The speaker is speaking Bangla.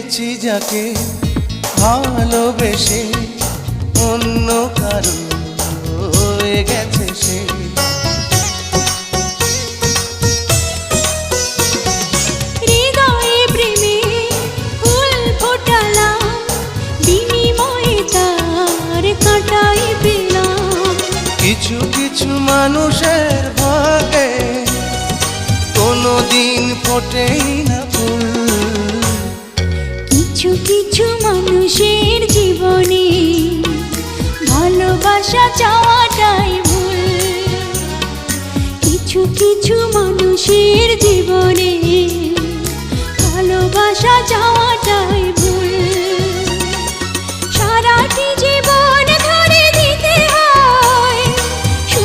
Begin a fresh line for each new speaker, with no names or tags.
পেয়েছি যাকে ভালোবেসে অন্য কারো হয়ে গেছে সে।
হৃদয়ে প্রেমে ফুল ফোটালাম, বিনিময়ে তার কাঁটাই পেলাম।
কিছু কিছু মানুষের ভাগে কোনোদিন ফোটেই না ফুল।
কিছু কিছু মানুষের জীবনে ভালোবাসা চাওয়াটাই ভুল। কিছু কিছু মানুষের জীবনে ভালোবাসা চাওয়া